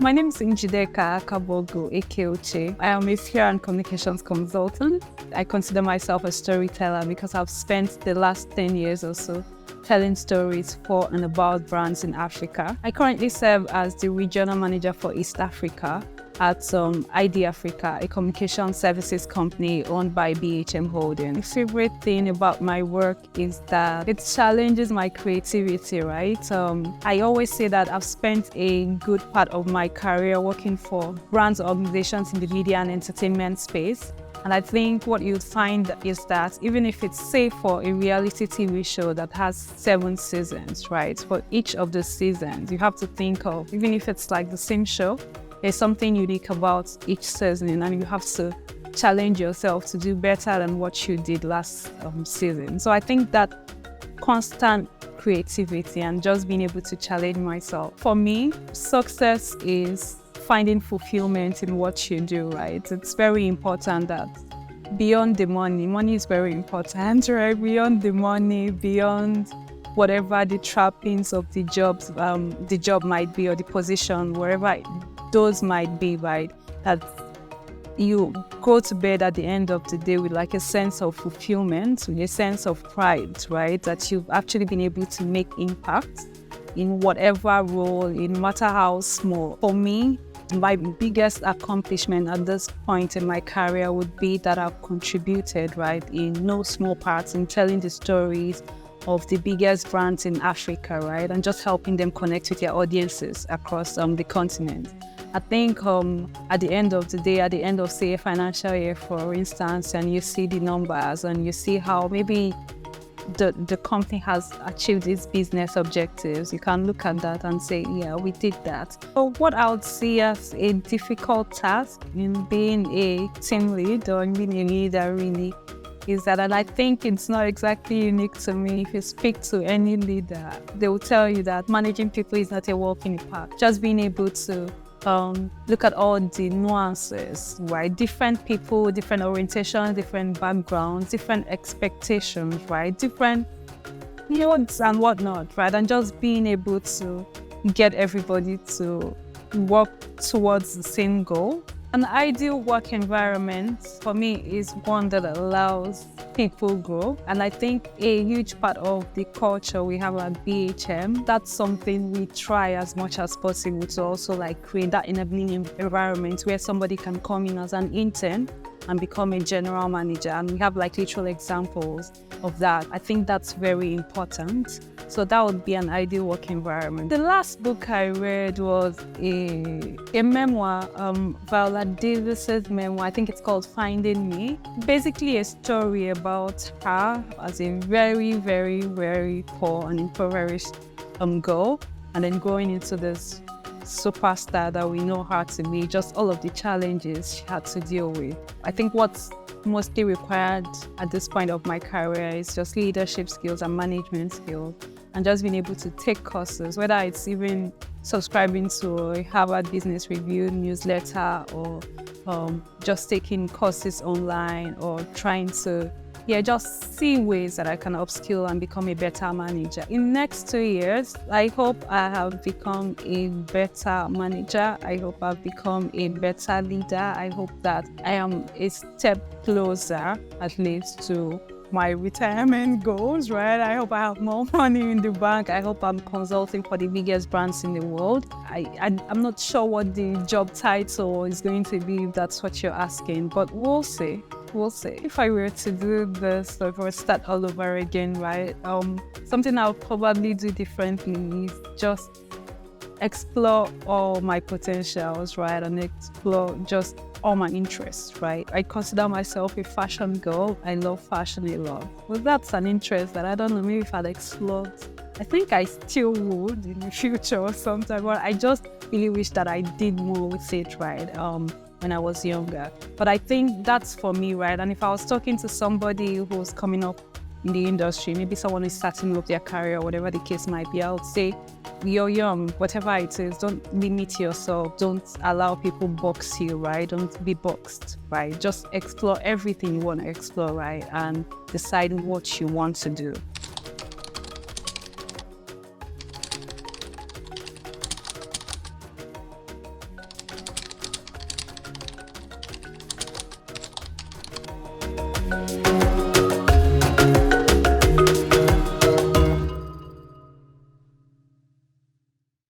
My name is Njideka Akabogu, aka I am a PR and communications consultant. I consider myself a storyteller because I've spent the last 10 years or so telling stories for and about brands in Africa. I currently serve as the regional manager for East Africa at ID Africa, a communication services company owned by BHM Holding. The favorite thing about my work is that it challenges my creativity, right? I always say that I've spent a good part of my career working for brands or organizations in the media and entertainment space. And I think what you'll find is that even if it's, say, for a reality TV show that has 7 seasons, right? For each of the seasons, you have to think of, even if it's like the same show, there's something unique about each season, and you have to challenge yourself to do better than what you did last season. So I think that constant creativity and just being able to challenge myself. For me, success is finding fulfillment in what you do, right? It's very important that beyond the money is very important, right? Beyond the money, beyond whatever the trappings of the job might be, or the position, wherever those might be, right? That you go to bed at the end of the day with like a sense of fulfillment, with a sense of pride, right? That you've actually been able to make impact in whatever role, no matter how small. For me, my biggest accomplishment at this point in my career would be that I've contributed, right, in no small parts in telling the stories of the biggest brands in Africa, right, and just helping them connect with their audiences across the continent. I think at the end of the day, at the end of, say, a financial year, for instance, and you see the numbers and you see how maybe the company has achieved its business objectives, you can look at that and say, yeah, we did that. So what I would see as a difficult task in being a team lead or in being a leader really is that, and I think it's not exactly unique to me, if you speak to any leader, they will tell you that managing people is not a walk in the park. Just being able to look at all the nuances, right? Different people, different orientations, different backgrounds, different expectations, right? Different needs and whatnot, right? And just being able to get everybody to work towards the same goal. An ideal work environment for me is one that allows people grow. And I think a huge part of the culture we have at BHM, that's something we try as much as possible to also like create that enabling environment where somebody can come in as an intern and become a general manager. And we have like literal examples of that. I think that's very important. So that would be an ideal work environment. The last book I read was a memoir, Viola Davis's memoir. I think it's called Finding Me. Basically a story about her as a very, very, very poor and impoverished girl, and then going into this superstar that we know her to be, just all of the challenges she had to deal with. I think what's mostly required at this point of my career is just leadership skills and management skills, and just being able to take courses, whether it's even subscribing to a Harvard Business Review newsletter or just taking courses online, or trying to just see ways that I can upskill and become a better manager. In the next 2 years, I hope I have become a better manager. I hope I've become a better leader. I hope that I am a step closer, at least, to my retirement goals, right? I hope I have more money in the bank. I hope I'm consulting for the biggest brands in the world. I'm not sure what the job title is going to be, if that's what you're asking, but we'll see. We'll see. If I were to do this, or if I were to start all over again, right? Something I'll probably do differently is just explore all my potentials, right? And explore just all my interests, right? I consider myself a fashion girl. I love fashion a lot. Well, that's an interest that I don't know, maybe if I'd explored, I think I still would in the future or sometime, but I just really wish that I did more with it, right? When I was younger. But I think that's for me, right? And if I was talking to somebody who's coming up in the industry, maybe someone who's starting up their career, whatever the case might be, I would say, you're young, whatever it is, don't limit yourself. Don't allow people box you, right? Don't be boxed, right? Just explore everything you want to explore, right? And decide what you want to do.